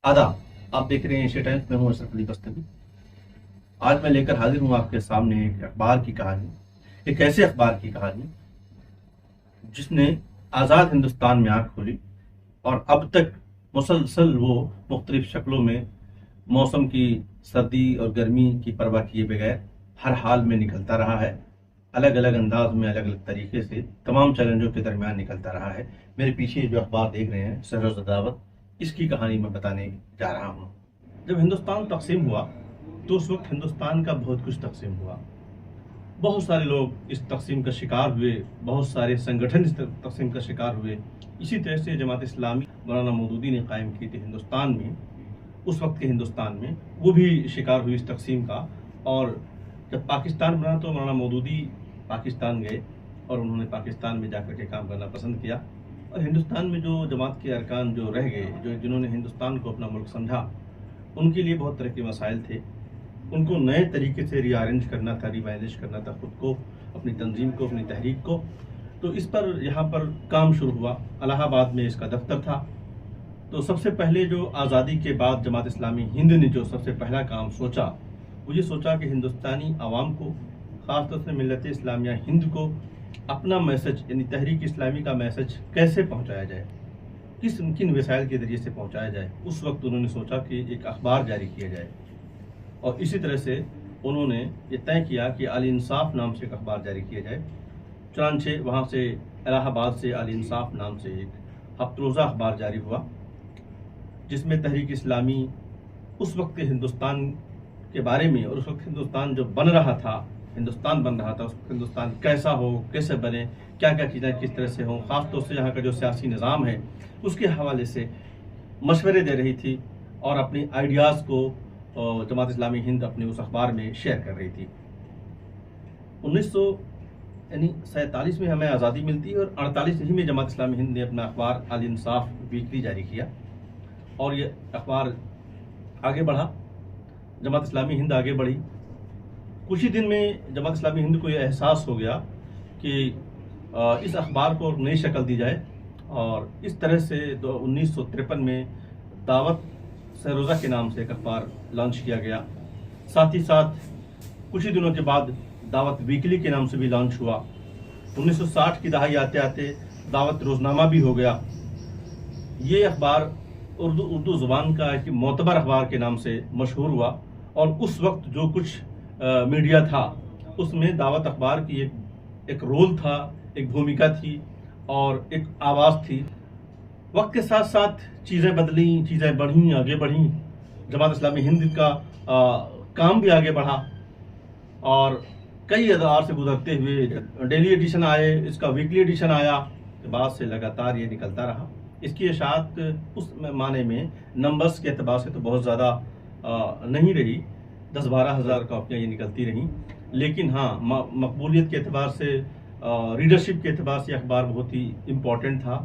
आदाब, आप देख रहे हैं एशिया टाइम्स। मैं हूं अशरफ अली बस्तवी। आज मैं लेकर हाजिर हूं आपके सामने एक अखबार की कहानी, एक ऐसे अखबार की कहानी जिसने आज़ाद हिंदुस्तान में आंख खोली और अब तक मुसलसल वो मुख्तलिफ शक्लों में मौसम की सर्दी और गर्मी की परवाह किए बगैर हर हाल में निकलता रहा है। अलग अलग अंदाज में, अलग अलग तरीके से तमाम चैलेंजों के दरमियान निकलता रहा है। मेरे पीछे जो अखबार देख रहे हैं, सररोज़ दावत, इसकी कहानी मैं बताने जा रहा हूँ। जब हिंदुस्तान तकसीम हुआ तो उस वक्त हिंदुस्तान का बहुत कुछ तकसीम हुआ। बहुत सारे लोग इस तकसीम का शिकार हुए, बहुत सारे संगठन इस तकसीम का शिकार हुए। इसी तरह से जमात इस्लामी मौलाना मौदूदी ने कायम की थी हिंदुस्तान में, उस वक्त के हिंदुस्तान में, वो भी शिकार हुई इस तकसीम का। और जब पाकिस्तान बना तो मौलाना मौदूदी पाकिस्तान गए और उन्होंने पाकिस्तान में जाकर के काम करना पसंद किया। और हिंदुस्तान में जो जमात के अरकान जो रह गए, जिन्होंने हिंदुस्तान को अपना मुल्क समझा, उनके लिए बहुत तरह के मसाइल थे। उनको नए तरीके से रीअरेंज करना था, रिमैनेज करना था खुद को, अपनी तंजीम को, अपनी तहरीक को। तो इस पर यहाँ पर काम शुरू हुआ। इलाहाबाद में इसका दफ्तर था। तो सबसे पहले जो आज़ादी के बाद जमात इस्लामी हिंद ने जो सबसे पहला काम सोचा, वो ये सोचा कि हिंदुस्तानी आवाम को, ख़ासतौर से मिल्लत इस्लामिया हिंद को, अपना मैसेज यानी तहरीक इस्लामी का मैसेज कैसे पहुँचाया जाए, किन वसाइल के ज़रिए से पहुँचाया जाए। उस वक्त उन्होंने सोचा कि एक अखबार जारी किया जाए। और इसी तरह से उन्होंने ये तय किया कि अल इंसाफ नाम से एक अखबार जारी किया जाए। चुनांचे वहाँ से इलाहाबाद से अल इंसाफ नाम से एक हफ्तरोज़ा अखबार जारी हुआ, जिसमें तहरीक इस्लामी उस वक्त के हिंदुस्तान के बारे में, और उस वक्त हिंदुस्तान जो बन रहा था, हिंदुस्तान बन रहा था, उस वक्त हिंदुस्तान कैसा हो, कैसे बने, क्या क्या चीज़ें किस तरह से हों, ख़ास तौर से यहाँ का जो सियासी निज़ाम है उसके हवाले से मशवरे दे रही थी और अपनी आइडियाज़ को जमात इस्लामी हिंद अपने उस अखबार में शेयर कर रही थी। 1947 में हमें आज़ादी मिलती है और 48 ही में जमात इस्लामी हिंद ने अपना अखबार अल इंसाफ वीकली जारी किया और ये अखबार आगे बढ़ा, जमात इस्लामी हिंद आगे बढ़ी। कुछ ही दिन में जमात इस्लामी हिंद को ये एहसास हो गया कि इस अखबार को नई शक्ल दी जाए और इस तरह से 1953 में दावत सररोज़ा के नाम से एक अखबार लॉन्च किया गया। साथ ही साथ कुछ ही दिनों के बाद दावत वीकली के नाम से भी लॉन्च हुआ। 1960 की दहाई आते आते दावत रोज़नामा भी हो गया। ये अखबार उर्दू ज़ुबान का एक मोतबर अखबार के नाम से मशहूर हुआ और उस वक्त जो कुछ मीडिया था उसमें दावत अखबार की एक रोल था, एक भूमिका थी और एक आवाज़ थी। वक्त के साथ साथ चीज़ें बदली, चीज़ें बढ़ीं, आगे बढ़ीं। जमात इस्लामी हिंद का काम भी आगे बढ़ा और कई अदवार से गुजरते हुए डेली एडिशन आए, इसका वीकली एडिशन आया, के बाद से लगातार ये निकलता रहा। इसकी इशाअत उस माने में नंबर्स के एतबार से तो बहुत ज़्यादा नहीं रही, 10-12 हज़ार कॉपियाँ ये निकलती रहीं, लेकिन हाँ, मकबूलियत के एतबार से, रीडरशिप के एतबार से अखबार बहुत ही इम्पोर्टेंट था,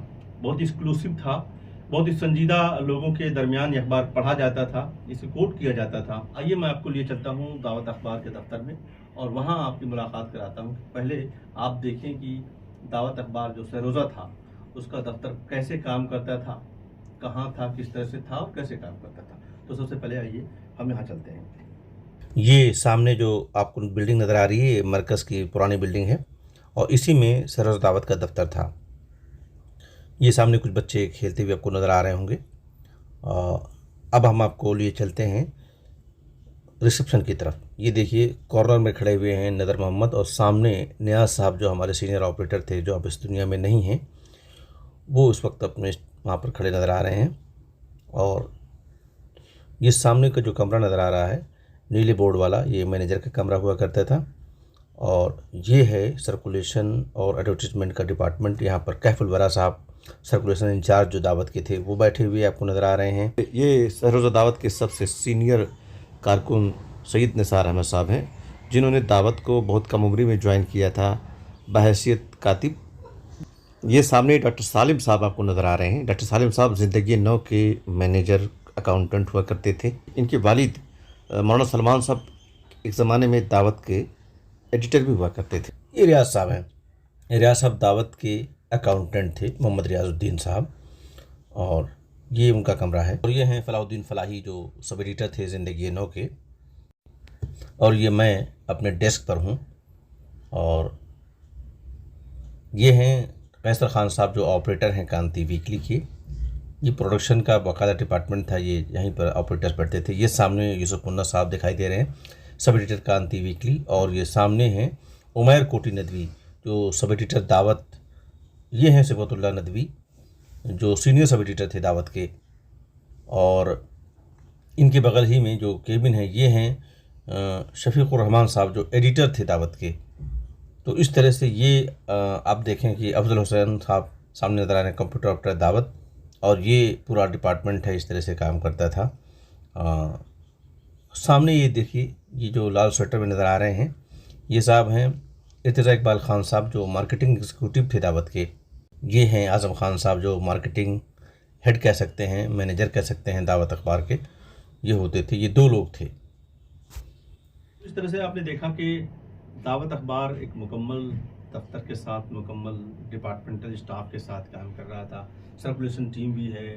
बहुत ही एक्सक्लूसिव था, बहुत ही संजीदा लोगों के दरमियान ये अखबार पढ़ा जाता था, इसे कोट किया जाता था। आइए मैं आपको लिए चलता हूँ दावत अखबार के दफ्तर में और वहाँ आपकी मुलाकात कराता हूँ। पहले आप देखें कि दावत अखबार जो सररोज़ा था उसका दफ्तर कैसे काम करता था, कहाँ था, किस तरह से था और कैसे काम करता था। तो सबसे पहले आइए हम यहाँ चलते हैं। ये सामने जो आपको बिल्डिंग नज़र आ रही है, ये मरकज़ की पुरानी बिल्डिंग है और इसी में सररोज़ा दावत का दफ्तर था। ये सामने कुछ बच्चे खेलते हुए आपको नज़र आ रहे होंगे। अब हम आपको लिए चलते हैं रिसेप्शन की तरफ। ये देखिए कॉर्नर में खड़े हुए हैं नदर मोहम्मद और सामने नियाज़ साहब जो हमारे सीनियर ऑपरेटर थे, जो अब इस दुनिया में नहीं हैं, वो उस वक्त अपने वहाँ पर खड़े नज़र आ रहे हैं। और ये सामने का जो कमरा नज़र आ रहा है नीले बोर्ड वाला, ये मैनेजर का कमरा हुआ करता था और ये है सर्कुलेशन और एडवर्टीजमेंट का डिपार्टमेंट। यहाँ पर कैफुल वरा साहब सर्कुलेशन इंचार्ज जो दावत के थे वो बैठे हुए आपको नज़र आ रहे हैं। ये सररोज़ा दावत के सबसे सीनियर कारकुन सैयद निसार अहमद साहब हैं, जिन्होंने दावत को बहुत कम उम्री में ज्वाइन किया था बहैसियत कातिब। ये सामने डॉक्टर सालिम साहब आपको नज़र आ रहे हैं। डॉक्टर सालिम साहब ज़िंदगी नौ के मैनेजर अकाउंटेंट हुआ करते थे। इनके वालिद मौलाना सलमान साहब एक ज़माने में दावत के एडिटर भी हुआ करते थे। ये रियाज साहब हैं। रियाज साहब दावत के अकाउंटेंट थे, मोहम्मद रियाजुद्दीन साहब। और یہ ان کا کمرہ ہے، اور یہ ہیں فلاح الدین فلاحی جو سب ایڈیٹر تھے زندگی نو کے، اور یہ میں اپنے ڈیسک پر ہوں، اور یہ ہیں قیصر خان صاحب جو آپریٹر ہیں کانتی ویکلی کے۔ یہ پروڈکشن کا باقاعدہ ڈپارٹمنٹ تھا، یہ یہیں پر آپریٹرز بیٹھتے تھے۔ یہ سامنے یوسف منا صاحب دکھائی دے رہے ہیں، سب ایڈیٹر کانتی ویکلی، اور یہ سامنے ہیں عمیر کوٹی ندوی جو سب ایڈیٹر دعوت، یہ ہیں صفت اللہ ندوی جو سینئر سب ایڈیٹر تھے دعوت کے، اور ان کے بغل ہی میں جو کیبن ہے یہ ہیں شفیق الرحمان صاحب جو ایڈیٹر تھے دعوت کے۔ تو اس طرح سے یہ آپ دیکھیں کہ افضل حسین صاحب سامنے نظر آ رہے ہیں، کمپیوٹر آپریٹر دعوت، اور یہ پورا ڈپارٹمنٹ ہے، اس طرح سے کام کرتا تھا۔ سامنے یہ دیکھیے، یہ جو لال سویٹر میں نظر آ رہے ہیں یہ صاحب ہیں ارتضیٰ اقبال خان صاحب جو مارکیٹنگ ایگزیکٹو تھے دعوت کے۔ یہ ہیں اعظم خان صاحب جو مارکیٹنگ ہیڈ کہہ سکتے ہیں، مینیجر کہہ سکتے ہیں دعوت اخبار کے، یہ ہوتے تھے، یہ دو لوگ تھے۔ اس طرح سے آپ نے دیکھا کہ دعوت اخبار ایک مکمل دفتر کے ساتھ، مکمل ڈپارٹمنٹل اسٹاف کے ساتھ کام کر رہا تھا۔ سرکولیشن ٹیم بھی ہے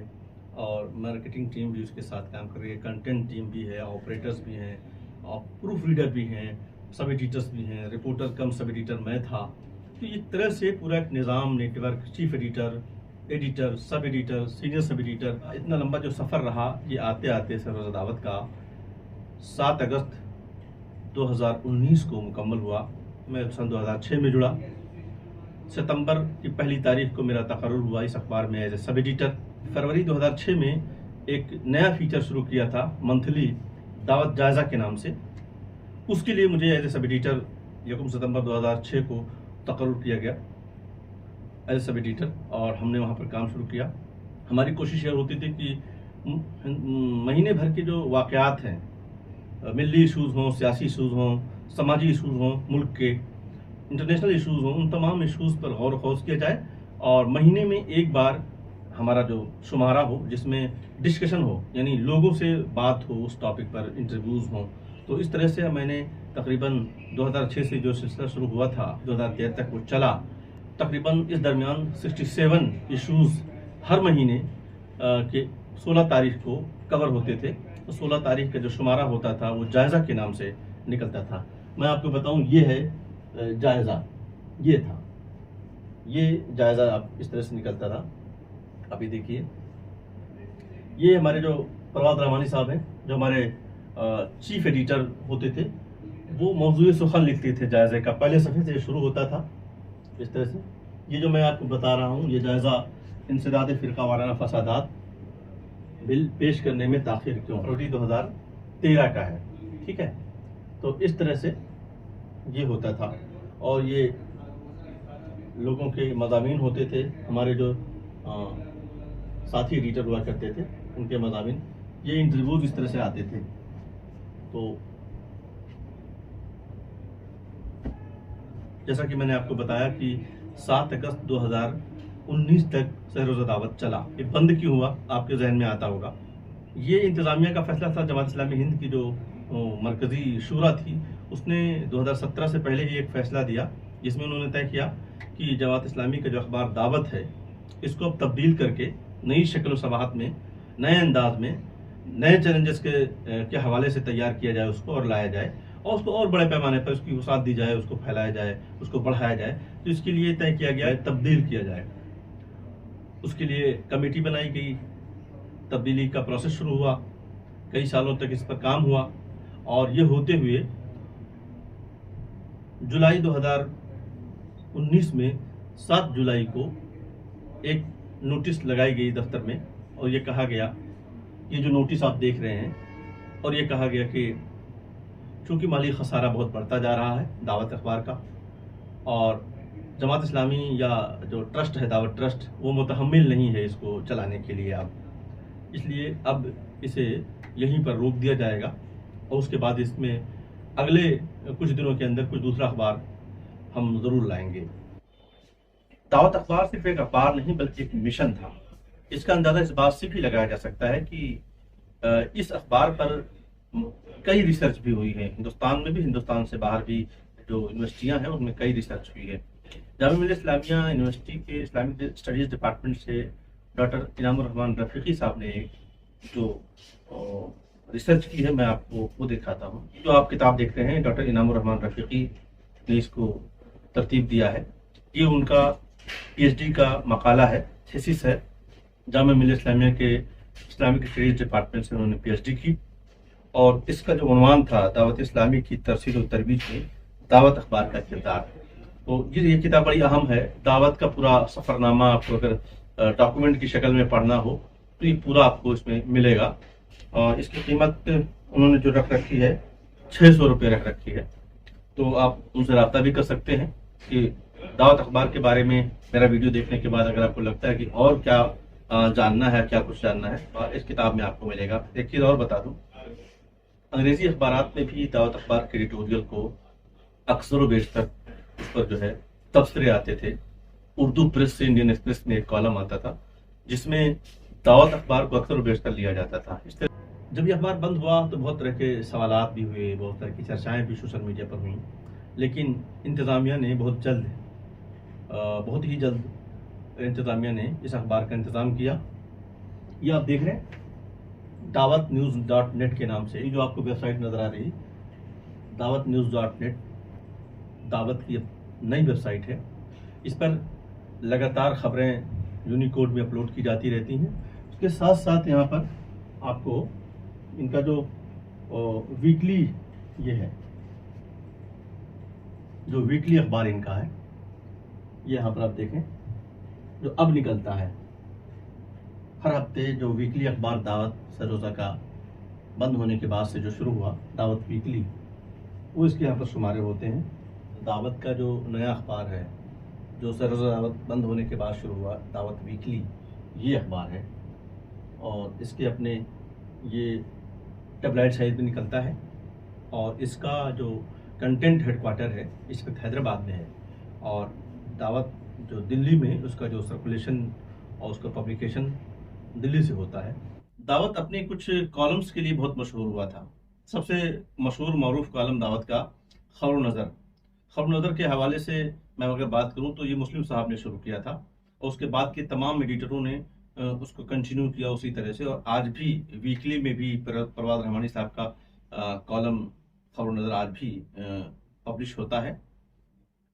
اور مارکیٹنگ ٹیم بھی اس کے ساتھ کام کر رہی ہے، کنٹینٹ ٹیم بھی ہے، آپریٹرز بھی ہیں، اور پروف ریڈر بھی ہیں، سب ایڈیٹرز بھی ہیں، رپورٹر کم سب ایڈیٹر میں تھا۔ تو یہ طرح سے پورا ایک نظام، network, chief editor, sub editor, senior sub editor, اتنا لمبا جو سفر رہا، یہ آتے آتے سروز دعوت کا 7 اگست 2019 کو مکمل ہوا۔ میں سن 2006 میں جڑا۔ ستمبر کی پہلی تاریخ کو میرا تقرر ہوا اس اخبار میں ایز اے سب ایڈیٹر۔ فروری 2006 میں ایک نیا فیچر شروع کیا تھا منتھلی دعوت جائزہ کے نام سے، اس کے لیے مجھے ایز اے سب ایڈیٹر 1 ستمبر 2006 کو تقرر کیا گیا ایز اے سب ایڈیٹر، اور ہم نے وہاں پر کام شروع کیا۔ ہماری کوشش یہ ہوتی تھی کہ مہینے بھر کے جو واقعات ہیں، ملی ایشوز ہوں، سیاسی ایشوز ہوں، سماجی ایشوز ہوں، ملک کے انٹرنیشنل ایشوز ہوں، ان تمام ایشوز پر غور و خوض کیا جائے، اور مہینے میں ایک بار ہمارا جو شمارہ ہو جس میں ڈسکشن ہو، یعنی لوگوں سے بات ہو، اس ٹاپک پر انٹرویوز ہوں۔ تو اس طرح سے میں نے تقریباً 2006 سے جو سلسلہ شروع ہوا تھا 2013 تک وہ چلا۔ تقریباً اس درمیان 67 ایشوز ہر مہینے کے 16 تاریخ کو کور ہوتے تھے۔ 16 تاریخ کا جو شمارہ ہوتا تھا وہ جائزہ کے نام سے نکلتا تھا۔ میں آپ کو بتاؤں، یہ ہے جائزہ، یہ تھا، یہ جائزہ اب اس طرح سے نکلتا تھا۔ ابھی دیکھیے، یہ ہمارے جو پرواد رحمانی صاحب ہیں جو ہمارے چیف ایڈیٹر ہوتے تھے، وہ موضوع سخن لکھتے تھے جائزے کا، پہلے صفحے سے شروع ہوتا تھا اس طرح سے۔ یہ جو میں آپ کو بتا رہا ہوں، یہ جائزہ انسداد فرقہ وارانہ فسادات بل پیش کرنے میں تاخیر کیوں، فروری 2013 کا ہے، ٹھیک ہے۔ تو اس طرح سے یہ ہوتا تھا، اور یہ لوگوں کے مضامین ہوتے تھے، ہمارے جو ساتھی ایڈیٹر ہوا کرتے تھے ان کے مضامین، یہ انٹرویوز اس طرح سے آتے تھے۔ تو جیسا کہ میں نے آپ کو بتایا کہ 7 اگست 2019 تک سہروز دعوت چلا۔ یہ بند کیوں ہوا آپ کے ذہن میں آتا ہوگا۔ یہ انتظامیہ کا فیصلہ تھا۔ جماعت اسلامی ہند کی جو مرکزی شورا تھی، اس نے 2017 سے پہلے ہی ایک فیصلہ دیا جس میں انہوں نے طے کیا کہ جماعت اسلامی کا جو اخبار دعوت ہے اس کو اب تبدیل کر کے نئی شکل و صباحت میں، نئے انداز میں، نئے چیلنجز کے حوالے سے تیار کیا جائے اس کو، اور لایا جائے، اور اس کو اور بڑے پیمانے پر اس کی وسعت دی جائے، اس کو پھیلایا جائے، اس کو بڑھایا جائے۔ تو اس کے لیے طے کیا گیا ہے تبدیل کیا جائے۔ اس کے لیے کمیٹی بنائی گئی، تبدیلی کا پروسیس شروع ہوا، کئی سالوں تک اس پر کام ہوا، اور یہ ہوتے ہوئے جولائی 2019 میں 7 جولائی کو ایک نوٹس لگائی گئی دفتر میں، اور یہ کہا گیا، یہ جو نوٹس آپ دیکھ رہے ہیں، اور یہ کہا گیا کہ چونکہ مالی خسارہ بہت بڑھتا جا رہا ہے دعوت اخبار کا، اور جماعت اسلامی یا جو ٹرسٹ ہے دعوت ٹرسٹ، وہ متحمل نہیں ہے اس کو چلانے کے لیے اب، اس لیے اب اسے یہیں پر روک دیا جائے گا، اور اس کے بعد اس میں اگلے کچھ دنوں کے اندر کچھ دوسرا اخبار ہم ضرور لائیں گے۔ دعوت اخبار صرف ایک اخبار نہیں بلکہ ایک مشن تھا۔ اس کا اندازہ اس بات سے بھی لگایا جا سکتا ہے کہ اس اخبار پر کئی ریسرچ بھی ہوئی ہے، ہندوستان میں بھی، ہندوستان سے باہر بھی جو یونیورسٹیاں ہیں ان میں کئی ریسرچ ہوئی ہے۔ جامعہ ملیہ اسلامیہ یونیورسٹی کے اسلامک اسٹڈیز ڈپارٹمنٹ سے डॉक्टर इनामुर रहमान रफ़ीकी साहब ने जो रिसर्च की है, मैं आपको वो दिखाता हूँ। जो आप किताब देख रहे हैं, डॉक्टर इनामुर रहमान रफ़ीकी ने इसको तरतीब दिया है। ये उनका PhD का मकाला है, थीसिस है। जामिया मिल्लिया इस्लामिया के इस्लामिक स्टडीज डिपार्टमेंट से उन्होंने PhD की, और इसका जो उन्वान था दावत इस्लामी की तरसील और तरबीज में दावत अखबार का किरदार। तो ये किताब बड़ी अहम है। दावत का पूरा सफ़रनामा आपको अगर डॉक्यूमेंट की शक्ल में पढ़ना हो तो ये पूरा आपको इसमें मिलेगा। इसकी कीमत उन्होंने जो रख रखी है 600 रुपये रख रखी है। तो आप उनसे रब्ता भी कर सकते हैं कि दावत अखबार के बारे में मेरा वीडियो देखने के बाद अगर आपको लगता है कि और क्या जानना है, क्या कुछ जानना है, तो इस किताब में आपको मिलेगा। एक चीज़ और बता दूं, अंग्रेजी अखबारात में भी दावत अखबार के एडिटोरियल को अक्सर व बेशतर उस पर जो है तबसरे आते थे। उर्दू प्रेस से इंडियन एक्सप्रेस में एक कॉलम आता था जिसमें दावत अखबार को अक्सर व बेशतर लिया जाता था। इस तरह जब ये अखबार बंद हुआ तो बहुत तरह के सवालात भी हुए, बहुत तरह की चर्चाएं भी सोशल मीडिया पर हुई, लेकिन इंतज़ामिया ने बहुत ही जल्द इंतज़ामिया ने इस अखबार का इंतज़ाम किया। ये आप देख रहे हैं daawatnews.net के नाम से, ये जो आपको वेबसाइट नज़र आ रही daawatnews.net, दावत की नई वेबसाइट है। इस पर लगातार खबरें यूनिकोड में अपलोड की जाती रहती हैं। उसके साथ साथ यहाँ पर आपको इनका जो वीकली ये है, जो वीकली अखबार इनका है, ये यहाँ पर आप देखें जो अब निकलता है हर हफ्ते। जो वीकली अखबार दावत सरोजा का बंद होने के बाद से जो शुरू हुआ, दावत वीकली, वो इसके यहाँ पर शुमारे होते हैं। दावत का जो नया अखबार है जो सरोजा दावत बंद होने के बाद शुरू हुआ, दावत वीकली, ये अखबार है। और इसके अपने ये टैबलाइड साइज में निकलता है, और इसका जो कंटेंट हेडक्वार्टर है इस वक्त हैदराबाद में है, और दावत जो दिल्ली में उसका जो सर्कुलेशन और उसका पब्लिकेशन दिल्ली से होता है। दावत अपने कुछ कॉलम्स के लिए बहुत मशहूर हुआ था। सबसे मशहूर मरूफ कॉलम दावत का खबर नज़र के हवाले से मैं अगर बात करूं तो ये मुस्लिम साहब ने शुरू किया था, और उसके बाद के तमाम एडिटरों ने उसको कंटिन्यू किया उसी तरह से। और आज भी वीकली में भी परवाज़ रहमानी साहब का कॉलम खबर नज़र आज भी पब्लिश होता है।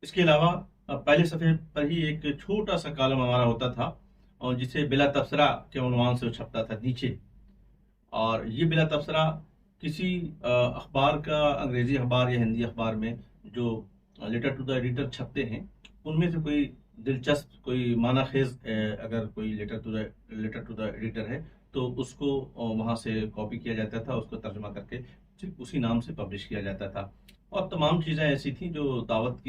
इसके अलावा पहले सफ़े पर ही एक छोटा सा कॉलम हमारा होता था, और जिसे बिला तबसरा के उन्वान से छपता था नीचे। और ये बिला तबसरा किसी अखबार का, अंग्रेजी अखबार या हिंदी अखबार में जो लेटर टू द एडिटर छपते हैं, उनमें से कोई दिलचस्प, कोई माना खेज अगर कोई लेटर टू द एडिटर है तो उसको वहाँ से कॉपी किया जाता था, उसको तर्जुमा करके सिर्फ उसी नाम से पब्लिश किया जाता था। और तमाम चीज़ें ऐसी थी जो दावत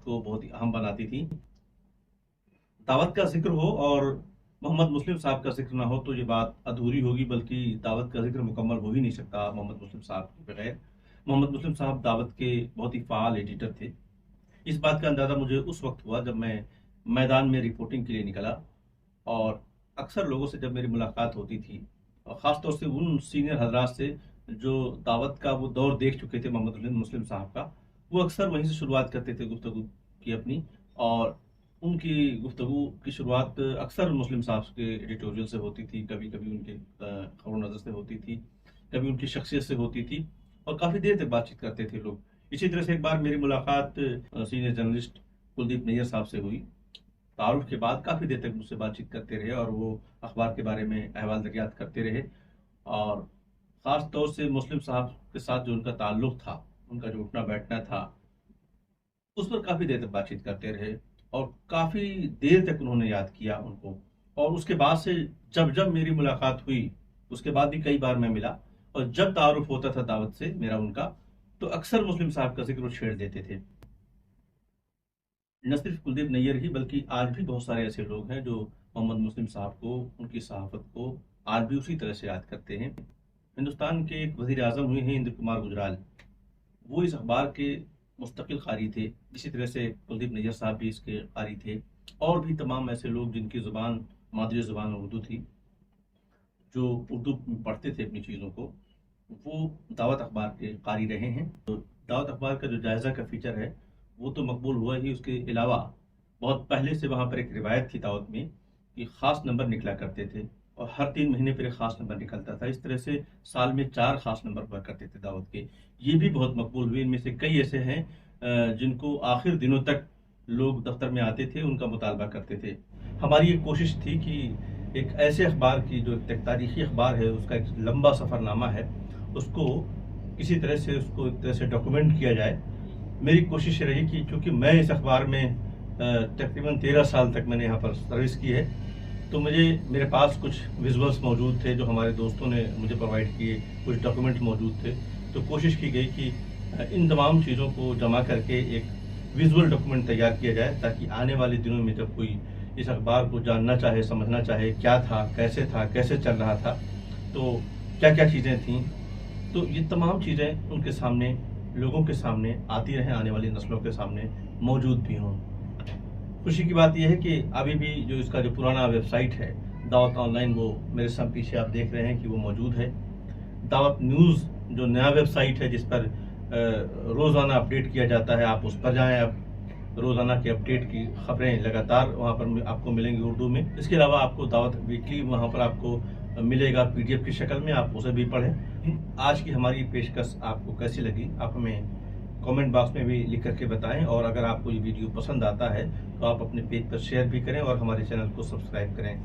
को बहुत ही अहम बनाती थी। दावत का जिक्र हो और मोहम्मद मुस्लिम साहब का जिक्र ना हो तो ये बात अधूरी होगी, बल्कि दावत का जिक्र मुकम्मल हो ही नहीं सकता मोहम्मद मुस्लिम साहब के बगैर। मोहम्मद मुस्लिम साहब दावत के बहुत ही फ़ाल एडिटर थे। इस बात का अंदाज़ा मुझे उस वक्त हुआ जब मैं मैदान में रिपोर्टिंग के लिए निकला, और अक्सर लोगों से जब मेरी मुलाकात होती थी, और ख़ास तौर से उन सीनियर हजरात से जो दावत का वो दौर देख चुके थे मोहम्मद मुस्लिम साहब का, वो अक्सर वहीं से शुरुआत करते थे गुफ्तगू की अपनी। और उनकी गुफ्तगू की शुरुआत अक्सर मुस्लिम साहब के एडिटोरियल से होती थी, कभी कभी उनके खबर नज़र से होती थी, कभी उनकी शख्सियत से होती थी, और काफ़ी देर तक बातचीत करते थे लोग। इसी तरह से एक बार मेरी मुलाकात सीनियर जर्नलिस्ट कुलदीप नैयर साहब से हुई। तारुफ के बाद काफ़ी देर तक मुझसे बातचीत करते रहे, और वो अखबार के बारे में अहवाल दरियात करते रहे। और ख़ास तौर से मुस्लिम साहब के साथ जो उनका ताल्लुक़ था, उनका जो उठना बैठना था, उस पर काफ़ी देर तक बातचीत करते रहे, और काफ़ी देर तक उन्होंने याद किया उनको। और उसके बाद से जब मेरी मुलाकात हुई, उसके बाद भी कई बार मैं मिला, और जब तारुफ होता था दावत से मेरा उनका, तो अक्सर मुस्लिम साहब का जिक्र छेड़ देते थे। न सिर्फ कुलदीप नैयर ही, बल्कि आज भी बहुत सारे ऐसे लोग हैं जो मोहम्मद मुस्लिम साहब को, उनकी सहाफ़त को आज भी उसी तरह से याद करते हैं। हिंदुस्तान के एक वज़ीर आज़म हुए हैं इंद्र कुमार गुजराल, वो इस अखबार के मुस्तकिल क़ारी थे। इसी तरह से कुलदीप नैयर साहब भी इसके क़ारी थे, और भी तमाम ऐसे लोग जिनकी ज़ुबान मादरी ज़ुबान उर्दू थी, जो उर्दू पढ़ते थे अपनी चीज़ों को, वो दावत अखबार के क़ारी रहे हैं। तो दावत अखबार का जो जायज़ा का फ़ीचर है वो तो मकबूल हुआ ही, उसके अलावा बहुत पहले से वहाँ पर एक रिवायत थी दावत में کہ خاص نمبر نکلا کرتے تھے اور ہر 3 مہینے پر ایک خاص نمبر نکلتا تھا. اس طرح سے سال میں 4 خاص نمبر ہوا کرتے تھے دعوت کے. یہ بھی بہت مقبول ہوئے. ان میں سے کئی ایسے ہیں جن کو آخر دنوں تک لوگ دفتر میں آتے تھے، ان کا مطالبہ کرتے تھے. ہماری ایک کوشش تھی کہ ایک ایسے اخبار کی جو ایک تاریخی اخبار ہے، اس کا ایک لمبا سفر نامہ ہے، اس کو کسی طرح سے ڈاکومنٹ کیا جائے. میری کوشش یہ رہی کہ چونکہ میں اس اخبار میں تقریباً 13 سال تک میں نے یہاں پر سروس کی ہے، تو میرے پاس کچھ ویژولس موجود تھے جو ہمارے دوستوں نے مجھے پرووائڈ کیے، کچھ ڈاکومنٹ موجود تھے. تو کوشش کی گئی کہ ان تمام چیزوں کو جمع کر کے ایک ویژول ڈاکومنٹ تیار کیا جائے، تاکہ آنے والے دنوں میں جب کوئی اس اخبار کو جاننا چاہے، سمجھنا چاہے کیا تھا، کیسے چل رہا تھا، تو کیا کیا چیزیں تھیں، تو یہ تمام چیزیں ان کے سامنے، لوگوں کے سامنے آتی رہیں، آنے والی نسلوں کے سامنے موجود بھی ہوں. خوشی کی بات یہ ہے کہ ابھی بھی جو اس کا جو پرانا ویب سائٹ ہے دعوت آن لائن، وہ میرے سامنے پیچھے آپ دیکھ رہے ہیں کہ وہ موجود ہے. دعوت نیوز جو نیا ویب سائٹ ہے جس پر روزانہ اپڈیٹ کیا جاتا ہے، آپ اس پر جائیں. اب روزانہ کے اپڈیٹ کی خبریں لگاتار وہاں پر آپ کو ملیں گی اردو میں. اس کے علاوہ آپ کو دعوت ویکلی وہاں پر آپ کو ملے گا PDF کی شکل میں، آپ اسے بھی پڑھیں. آج کی ہماری پیشکش آپ کو کیسی لگی، آپ ہمیں کامنٹ باکس میں بھی لکھ کر کے بتائیں. اور اگر آپ کو یہ ویڈیو پسند آتا ہے تو آپ اپنے پیج پر شیئر بھی کریں اور ہمارے چینل کو سبسکرائب کریں.